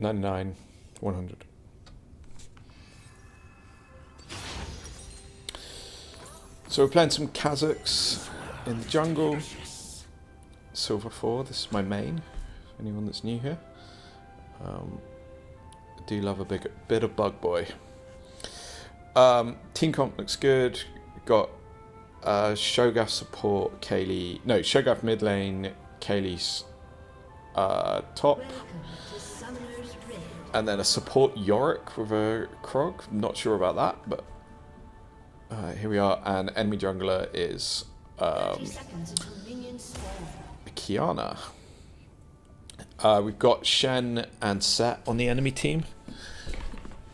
99, 100. So we're playing some Kha'zix in the jungle. Silver IV, this is my main, for anyone that's new here. I do love a bit of Bug Boy. Team comp looks good. Got Shogath support, Kaylee. No, Shogath mid lane, Kaylee's top. And then a support Yorick with a Krog. Not sure about that, but here we are. And enemy jungler is Kiana. We've got Shen and Set on the enemy team,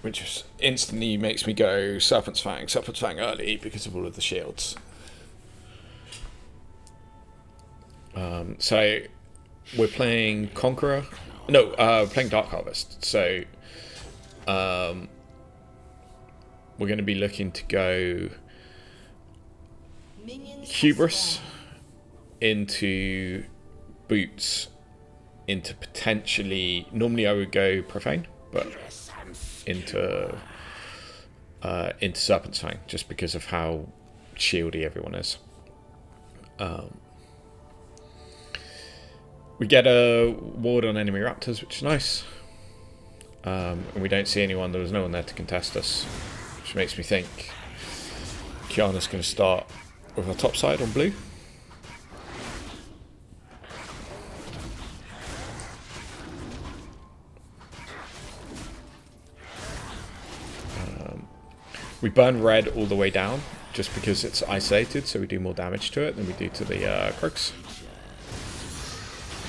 which instantly makes me go Serpent's Fang early because of all of the shields. So we're playing Conqueror. No, playing Dark Harvest. So we're going to be looking to go Hubris into Boots into potentially. Normally I would go Profane, but into Serpent's Fang just because of how shieldy everyone is. We get a ward on enemy raptors, which is nice. And we don't see anyone. There was no one there to contest us, which makes me think Kiana's going to start with our top side on blue. We burn red all the way down just because it's isolated, so we do more damage to it than we do to the Krugs.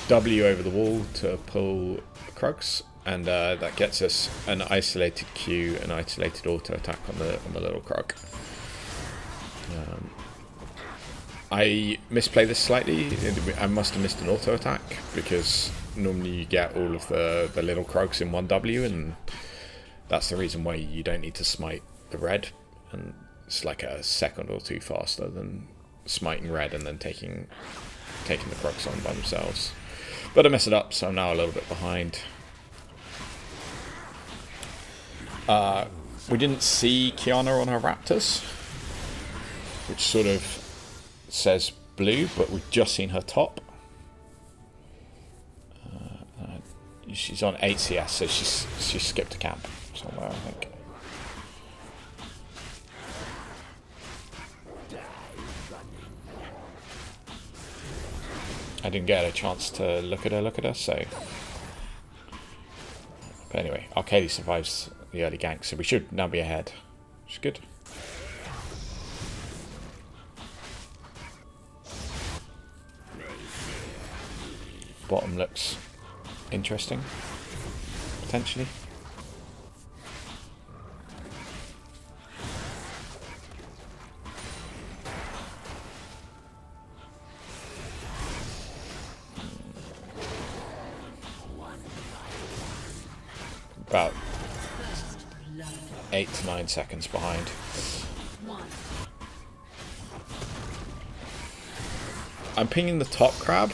W over the wall to pull Krugs, and that gets us an isolated Q, an isolated auto attack on the little Krug. I misplay this slightly. I must have missed an auto attack because normally you get all of the little Krugs in one W, and that's the reason why you don't need to smite the red, and it's like a second or two faster than smiting red and then taking the Krugs on by themselves. But I mess it up, so I'm now a little bit behind. We didn't see Kiana on her Raptors, which sort of says blue, but we've just seen her top. She's on 8 CS, so she skipped a camp somewhere, I think. I didn't get a chance to look at her, so. But anyway, Arcady survives the early gank, so we should now be ahead, which is good. Bottom looks interesting, potentially. About 8 to 9 seconds behind. I'm pinging the top crab,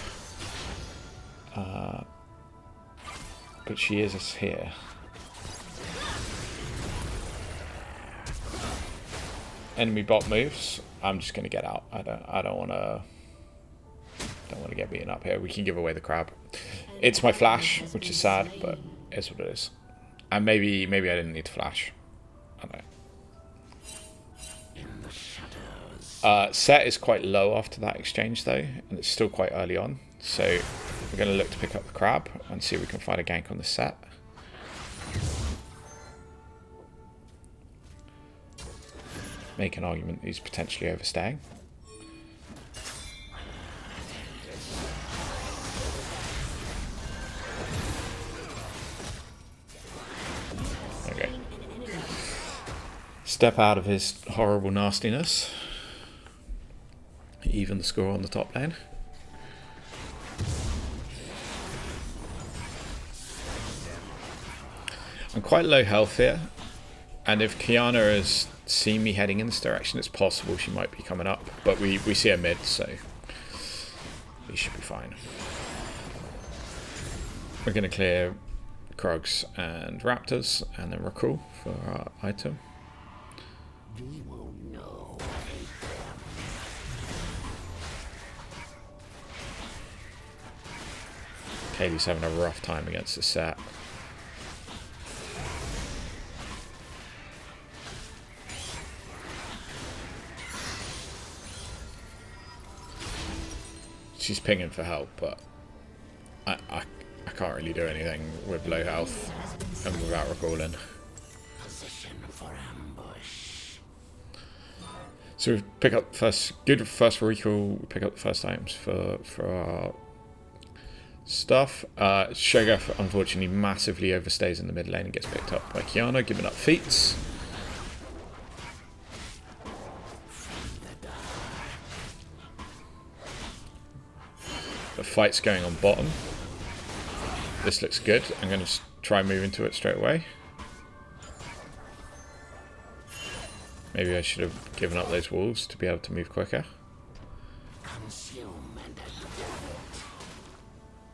but she is here. Enemy bot moves. I'm just gonna get out. I don't want to get beaten up here. We can give away the crab. It's my flash, which is sad, but it's what it is. And maybe I didn't need to flash. I don't know. Set is quite low after that exchange though, and it's still quite early on. So we're going to look to pick up the crab and see if we can find a gank on the Set. Make an argument he's potentially overstaying. Step out of his horrible nastiness. Even the score on the top lane. I'm quite low health here, and if Kiana has seen me heading in this direction, it's possible she might be coming up, but we see her mid, so we should be fine. We're going to clear Krogs and Raptors, and then recall for our item. We will know. Kaylee's having a rough time against the set. She's pinging for help, but I can't really do anything with low health and without recalling. Position for ambush. So we pick up good first recall. We pick up the first items for our stuff. Shogath unfortunately massively overstays in the mid lane and gets picked up by Qiyana, giving up feats. The fight's going on bottom. This looks good. I'm going to try and move into it straight away. Maybe I should have given up those walls to be able to move quicker.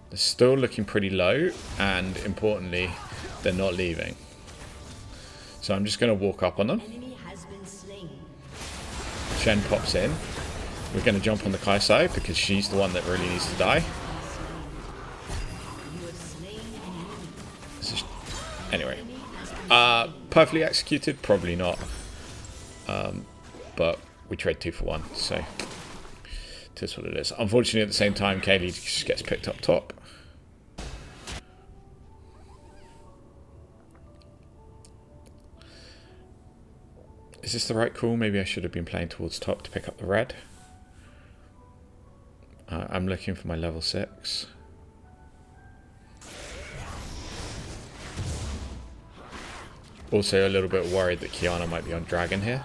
They're still looking pretty low, and importantly, they're not leaving. So I'm just going to walk up on them. Shen pops in. We're going to jump on the Kaisai because she's the one that really needs to die. Anyway, perfectly executed, probably not. But we trade 2 for 1, so it is what it is. Unfortunately, at the same time, Kaylee just gets picked up top. Is this the right call? Maybe I should have been playing towards top to pick up the red. I'm looking for my level 6. Also a little bit worried that Qiyana might be on dragon here.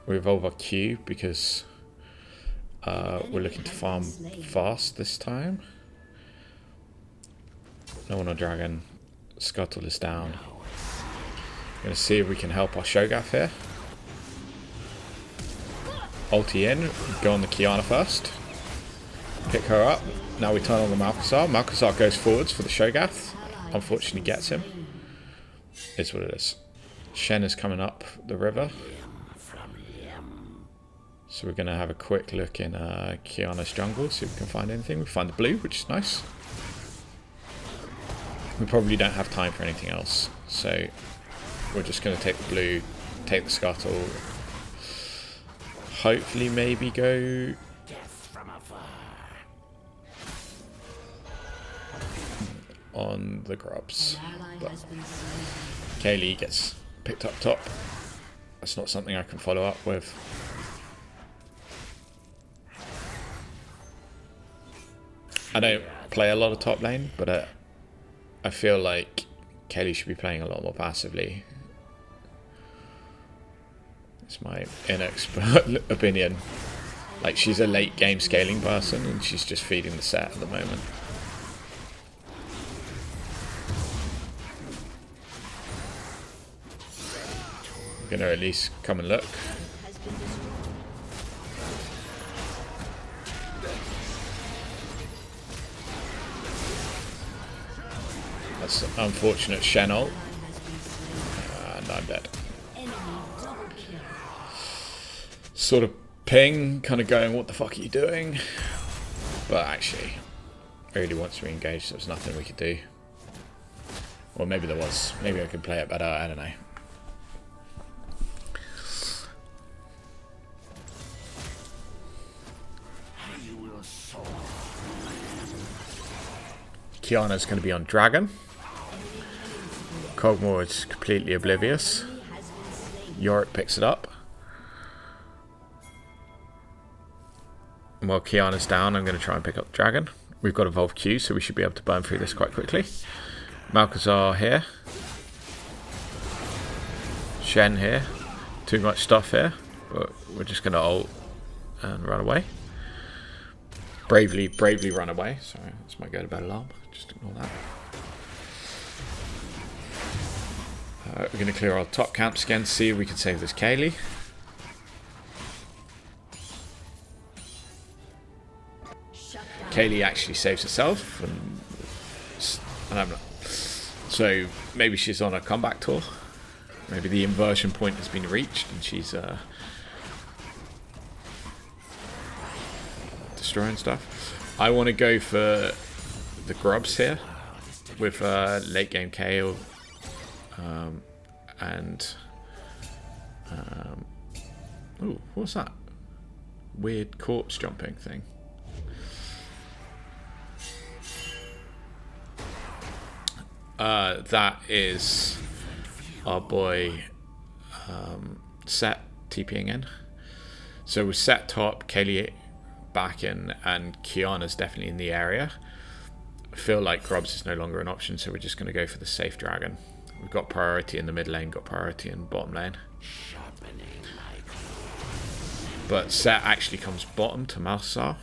We evolve our Q because we're looking to farm fast this time. No one on dragon. Scuttle is down. Going to see if we can help our Shogath here. Ulti in, go on the Qiyana first. Pick her up. Now we turn on the Malcazar. Malcazar goes forwards for the Shogath. Unfortunately gets him. Is what it is. Shen is coming up the river. So we're going to have a quick look in Qiyana's jungle, see if we can find anything. We find the blue, which is nice. We probably don't have time for anything else. So we're just going to take the blue, take the scuttle. Hopefully maybe go... on the grubs. But Kaylee gets picked up top. That's not something I can follow up with. I don't play a lot of top lane, but I feel like Kaylee should be playing a lot more passively. It's my inexpert opinion. Like, she's a late game scaling person and she's just feeding the set at the moment. I'm gonna at least come and look. That's unfortunate Shen ult. And I'm dead. Sort of ping, kind of going, what the fuck are you doing? But actually, really wants to re-engage, so there's nothing we could do. Or maybe there was. Maybe I could play it better, I don't know. Qiyana's going to be on dragon. Kog'Maw is completely oblivious. Yorick picks it up. And while Qiyana's down, I'm going to try and pick up the dragon. We've got Evolve Q, so we should be able to burn through this quite quickly. Malcazar here. Shen here. Too much stuff here. But we're just going to ult and run away. Bravely run away. Sorry, that's my go-to-bed alarm. Just ignore that. We're going to clear our top camps again, see if we can save this Kaylee. Kaylee actually saves herself, and I'm like, so maybe she's on a comeback tour. Maybe the inversion point has been reached, and she's destroying stuff. I want to go for the grubs here with late game KO and oh, what's that weird corpse jumping thing? That is our boy Set TPing in. So with Set top, Kaylee back in, and Kiana's definitely in the area. I feel like Grubs is no longer an option, so we're just going to go for the safe dragon. We've got priority in the mid lane, got priority in bottom lane. But Set actually comes bottom to Malphasar.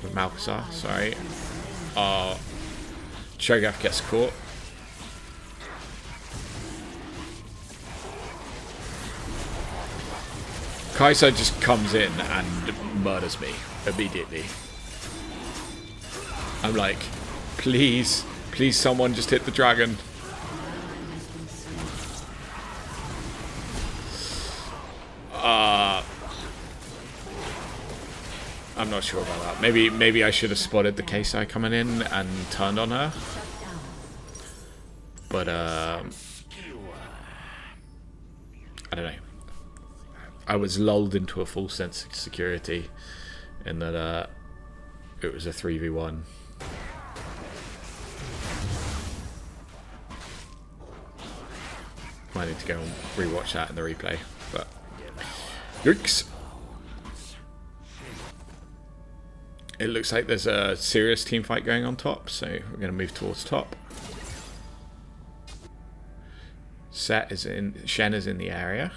With Malphasar, sorry. Cho'Gath gets caught. Kai'Sa just comes in and murders me immediately. I'm like, please, please someone just hit the dragon. I'm not sure about that. Maybe I should have spotted the Kai'Sa coming in and turned on her. But I don't know. I was lulled into a false sense of security in that it was a 3v1. Might need to go and rewatch that in the replay. But yikes. It looks like there's a serious team fight going on top, so we're going to move towards top. Set is in, Shen is in the area.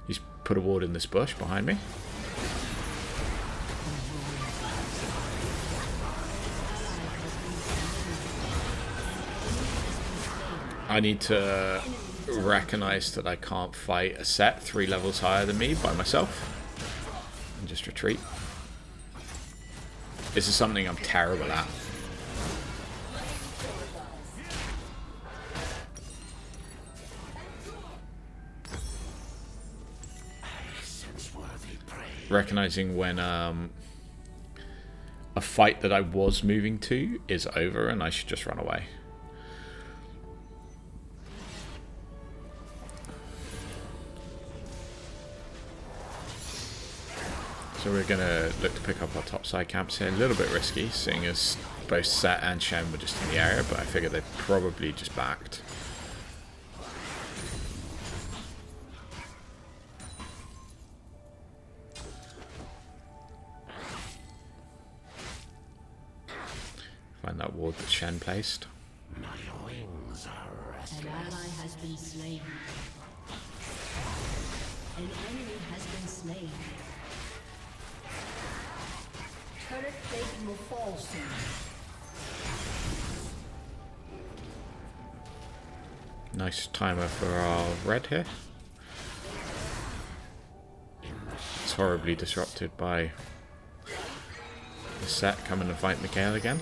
He's put a ward in this bush behind me. I need to recognize that I can't fight a Set 3 levels higher than me by myself and just retreat. This is something I'm terrible at. Recognizing when a fight that I was moving to is over and I should just run away. So we're going to look to pick up our top side camps here. A little bit risky, seeing as both Set and Shen were just in the area, but I figured they probably just backed. Find that ward that Shen placed. My wings are restless. An ally has been slain. An enemy has been slain. Turret plate will fall soon. Nice timer for our red here. It's horribly disrupted by the Set coming to fight Mikhail again.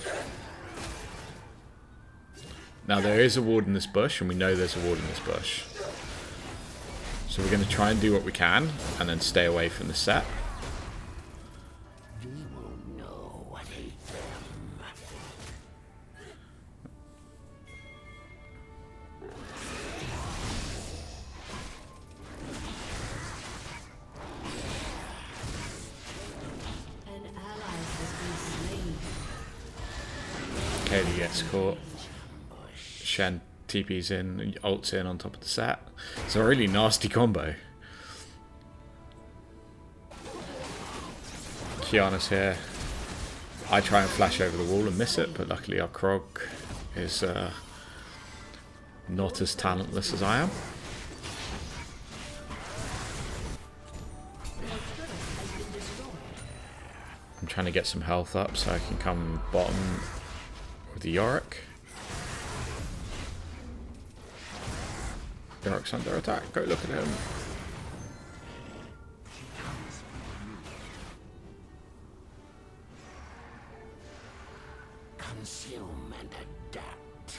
Now there is a ward in this bush, and we know there's a ward in this bush. So we're going to try and do what we can, and then stay away from the Set. We will know what ate them. An ally has been slain. Kaylee gets caught. Shen TP's in, ults in on top of the Set. It's a really nasty combo. Kiana's here. I try and flash over the wall and miss it, but luckily our Krog is not as talentless as I am. I'm trying to get some health up so I can come bottom with the Yorick. Yorick's under attack. Go look at him. consume and adapt.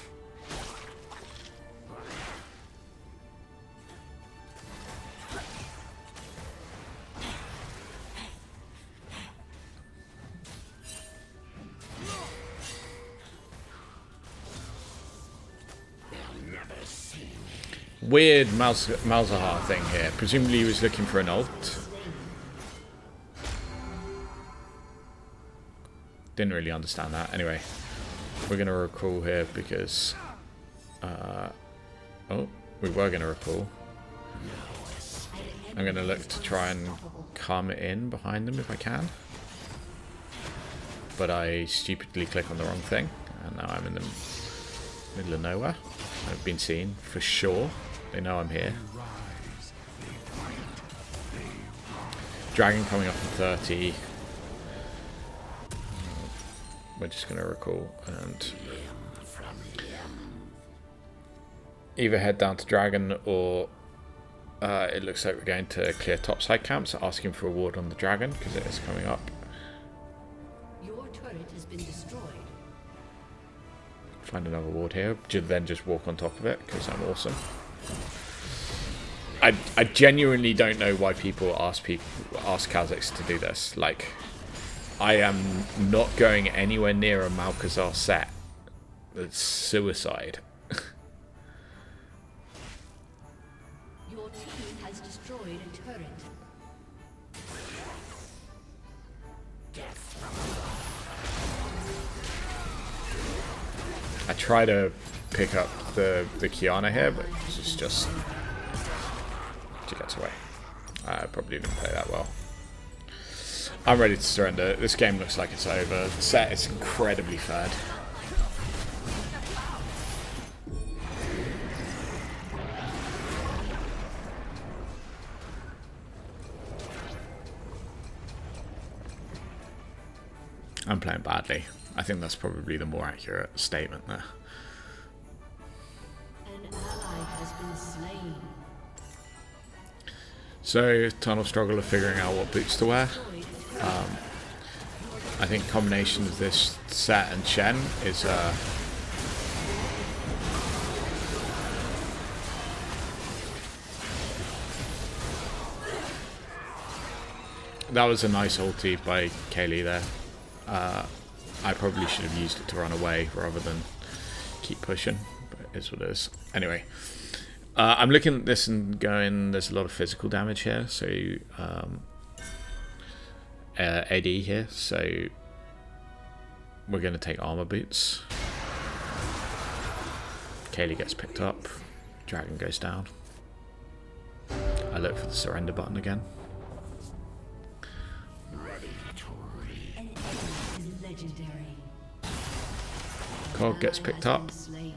They'll never see me. Weird Malzahar thing here. Presumably he was looking for an ult. Didn't really understand that. Anyway, we're going to recall here because... oh, we were going to recall. I'm going to look to try and calm it in behind them if I can. But I stupidly click on the wrong thing. And now I'm in the middle of nowhere. I've been seen, for sure. They know I'm here. Dragon coming up in 30. We're just going to recall and either head down to Dragon or it looks like we're going to clear topside camps, asking for a ward on the Dragon because it is coming up. Your turret has been destroyed. Find another ward here, then just walk on top of it because I'm awesome. I genuinely don't know why people ask Kha'Zix to do this. Like, I am not going anywhere near a Malkazar set. It's suicide. Your team has destroyed a turret. I try to pick up the Kiana here, but it's just... she gets away. I probably didn't play that well. I'm ready to surrender. This game looks like it's over. The set is incredibly third. I'm playing badly. I think that's probably the more accurate statement there. An ally has been slain. So, eternal struggle of figuring out what boots to wear. I think combination of this set and Shen is that was a nice ulti by Kaylee there. I probably should have used it to run away rather than keep pushing, but it is what it is. Anyway, I'm looking at this and going, there's a lot of physical damage here, so AD here, so we're going to take armor boots. Kaylee gets picked up, Dragon goes down. I look for the surrender button again. An enemy is legendary. Cog gets picked up. Slain.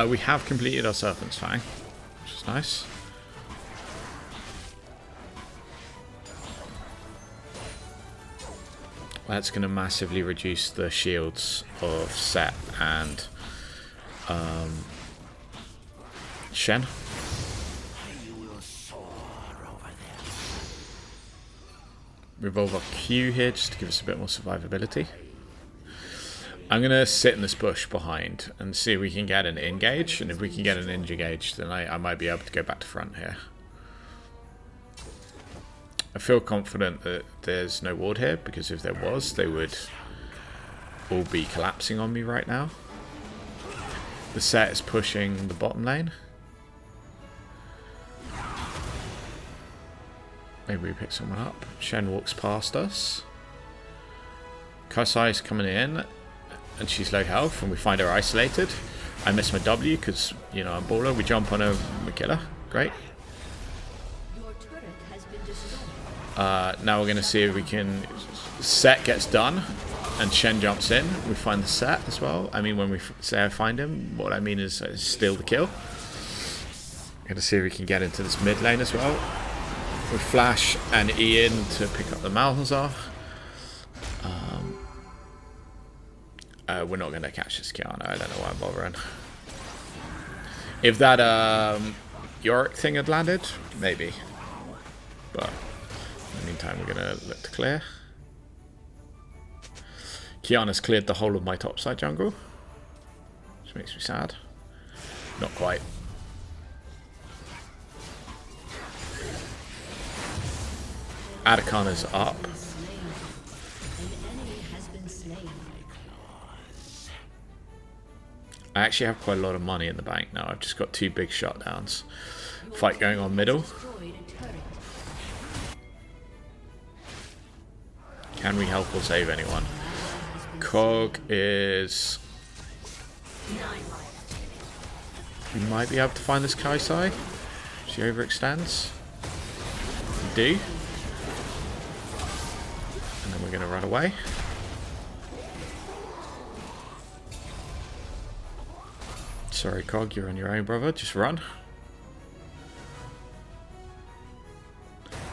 We have completed our Serpent's Fang, which is nice. That's going to massively reduce the shields of Set and Shen. Revolve our Q here just to give us a bit more survivability. I'm going to sit in this bush behind and see if we can get an engage, and if we can get an engage, then I might be able to go back to front here. I feel confident that there's no ward here, because if there was, they would all be collapsing on me right now. The set is pushing the bottom lane. Maybe we pick someone up. Shen walks past us. Kasai's coming in, and she's low health, and we find her isolated. I miss my W because, you know, I'm baller. We jump on her, we kill her. Great. Your turret has been destroyed. Now we're going to see if we can... Set gets done, and Shen jumps in. We find the Set as well. I mean, when we say I find him, what I mean is steal the kill. Going to see if we can get into this mid lane as well. We flash and E in to pick up the Malzahar. We're not going to catch this Kiana. I don't know why I'm bothering. If that Yorick thing had landed, maybe. But in the meantime, we're going to look to clear. Kiana's cleared the whole of my topside jungle, which makes me sad. Not quite. Adakana's up. I actually have quite a lot of money in the bank now. I've just got 2 big shutdowns. Fight going on middle. Can we help or save anyone? Cog is... We might be able to find this Kaisai. She overextends. We do. And then we're going to run away. Sorry, Cog, you're on your own, brother. Just run.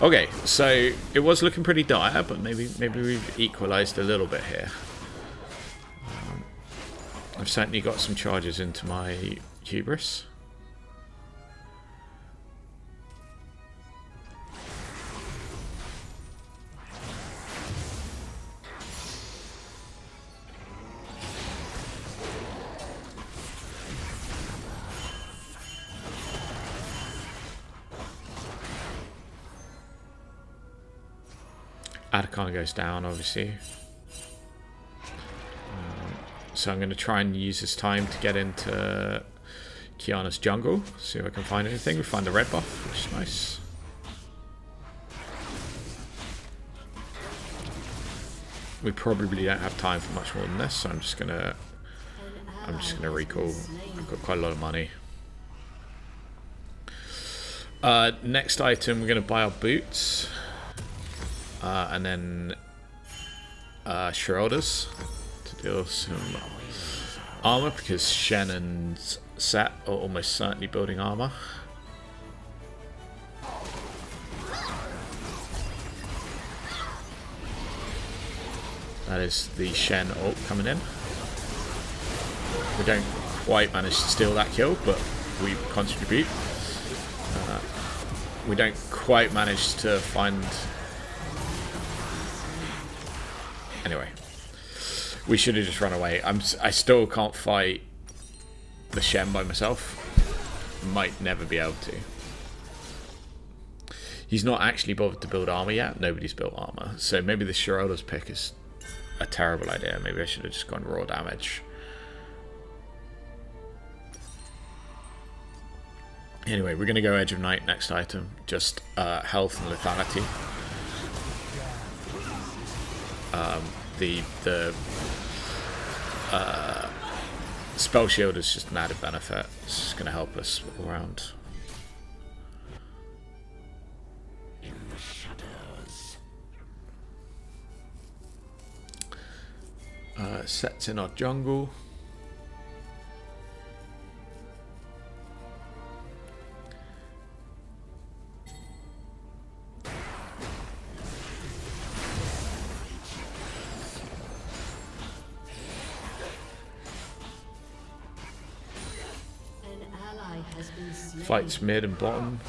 Okay, so it was looking pretty dire, but maybe we've equalised a little bit here. I've certainly got some charges into my hubris. Adakana goes down, obviously. So I'm going to try and use this time to get into Kiana's jungle. See if I can find anything. We find the red buff, which is nice. We probably don't have time for much more than this, so I'm just gonna recall. I've got quite a lot of money. Next item, we're gonna buy our boots. And then shoulders to deal some armor, because Shen and Set are almost certainly building armor. That is the Shen ult coming in. We don't quite manage to steal that kill, but we contribute. We don't quite manage to find... Anyway, we should have just run away. I still can't fight the Shen by myself. Might never be able to. He's not actually bothered to build armor yet. Nobody's built armor. So maybe the Shirelda's pick is a terrible idea. Maybe I should have just gone raw damage. Anyway, we're going to go Edge of Night next item. Just health and lethality. The spell shield is just an added benefit. It's just going to help us all around. In the shadows. Sets in our jungle. Fights mid and bottom.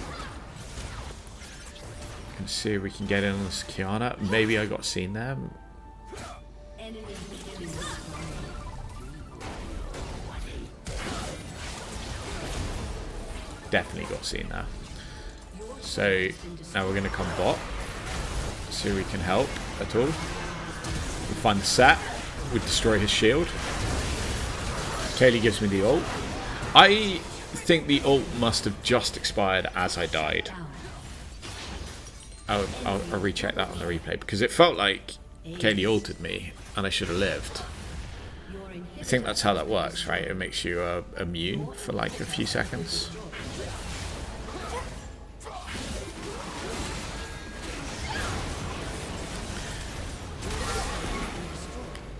You can see if we can get in on this Kiana. Maybe I got seen there. Definitely got seen there. So now we're going to come bot. See if we can help at all. We find the Set. We destroy his shield. Kaylee gives me the ult. I think the ult must have just expired as I died. I'll recheck that on the replay, because it felt like Kaylee ulted me and I should have lived. I think that's how that works, right? It makes you immune for like a few seconds.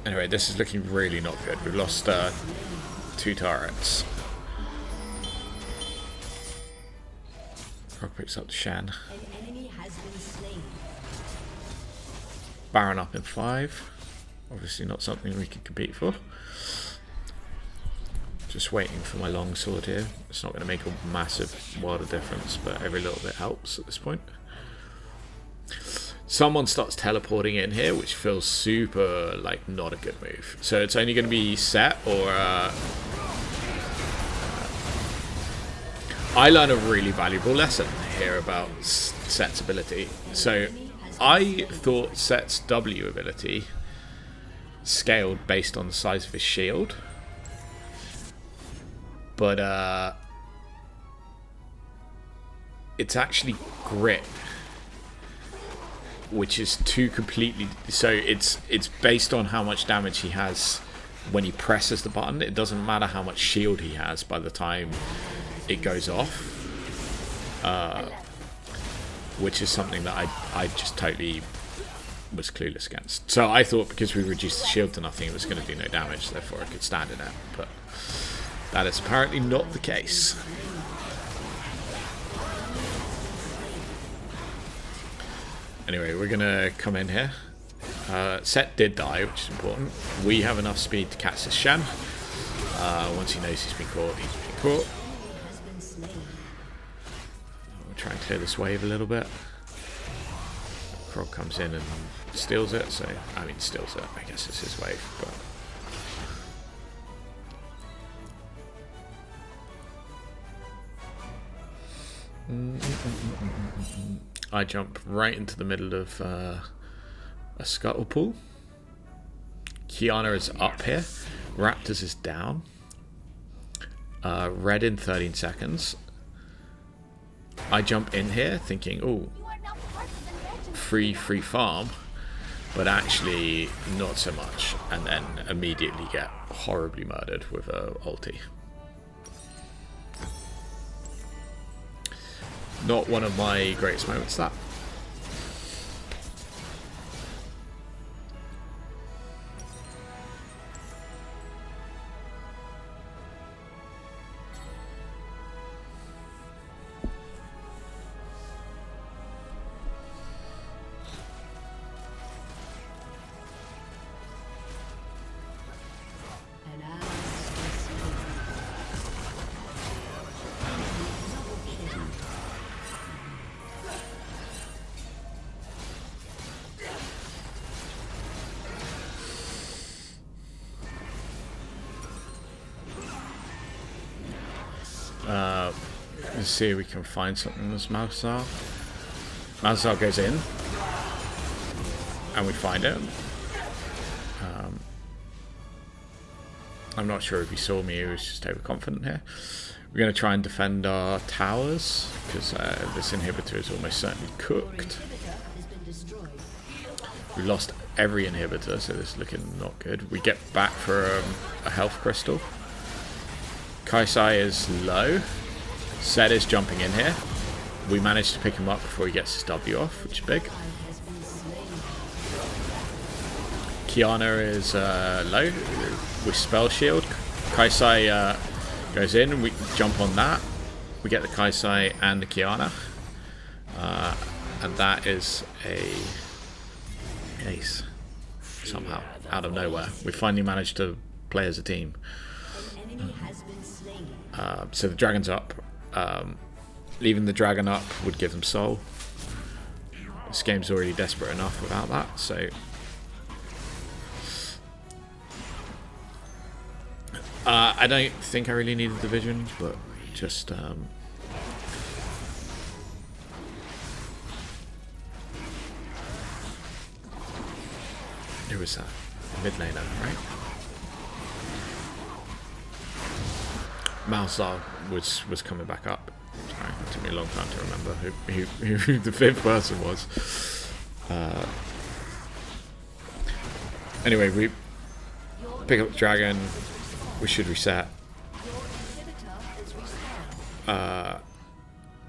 Anyway, this is looking really not good. We've lost 2 turrets. Frog picks up the Shen. An enemy has been slain. Baron up in 5. Obviously not something we can compete for. Just waiting for my long sword here. It's not going to make a massive world of difference, but every little bit helps at this point. Someone starts teleporting in here, which feels super, like, not a good move. So it's only going to be Set or... I learned a really valuable lesson here about Set's ability. So I thought Set's W ability scaled based on the size of his shield. But it's actually grit, which is two completely... So it's based on how much damage he has when he presses the button. It doesn't matter how much shield he has by the time it goes off, which is something that I just totally was clueless against. So I thought because we reduced the shield to nothing, it was going to do no damage, therefore I could stand in it. But that is apparently not the case. Anyway, we're going to come in here. Set did die, which is important. We have enough speed to catch this Shen. Once he knows he's been caught, he's been caught. We'll try and clear this wave a little bit. Frog comes in and steals it, so... I mean, steals it. I guess it's his wave, but... I jump right into the middle of a scuttle pool. Kiana is up here. Raptors is down. Red in 13 seconds. I jump in here thinking, oh, free farm, but actually not so much, and then immediately get horribly murdered with a ulti. Not one of my greatest moments, that. Let's see if we can find something in this Malzahar. Malzahar goes in, and we find it. I'm not sure if he saw me, he was just overconfident here. We're going to try and defend our towers, because this inhibitor is almost certainly cooked. We lost every inhibitor, so this is looking not good. We get back for a health crystal. Kaisai is low. Zed is jumping in here. We managed to pick him up before he gets his W off, which is big. Kiana is low with spell shield. Kaisai goes in. We jump on that. We get the Kaisai and the Kiana. And that is a ace. Somehow, out of nowhere. We finally managed to play as a team. So the dragon's up. Leaving the dragon up would give them soul. This game's already desperate enough without that, so... I don't think I really need a division, but just... Who was that? Mid laner, right? Malzahar was coming back up. Sorry, it took me a long time to remember who the fifth person was. Anyway, we pick up the dragon. We should reset.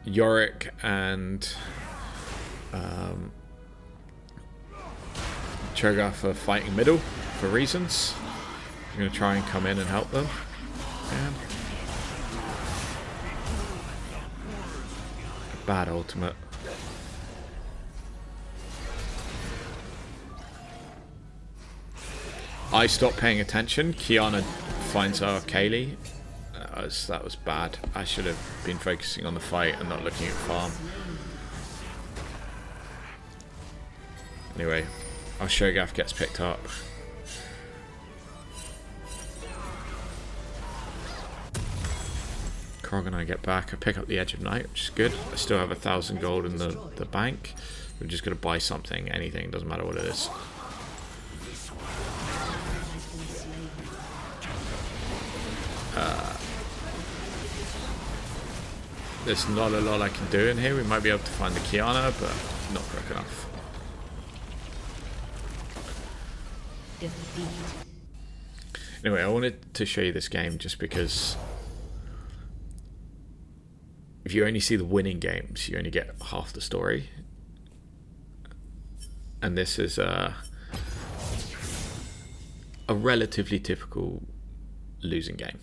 Yorick and Cho'Gath are fighting middle for reasons. I'm going to try and come in and help them. And bad ultimate. I stopped paying attention. Kiana finds our Kaylee. That was bad. I should have been focusing on the fight and not looking at farm. Anyway, our Shogath gets picked up. Krog and I get back. I pick up the Edge of Night, which is good. I still have 1,000 gold in the bank. We're just going to buy something, anything, doesn't matter what it is. There's not a lot I can do in here. We might be able to find the Kiana, but not quick enough. Anyway, I wanted to show you this game just because if you only see the winning games, you only get half the story. And this is a relatively typical losing game.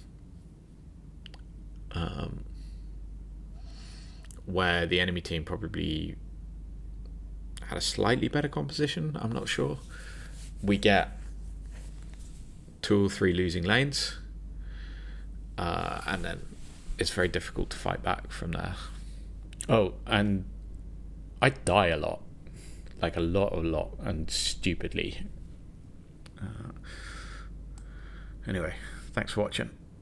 Where the enemy team probably had a slightly better composition, I'm not sure. We get 2 or 3 losing lanes, and then it's very difficult to fight back from there. Oh, and I die a lot. Like a lot, and stupidly. Anyway, thanks for watching.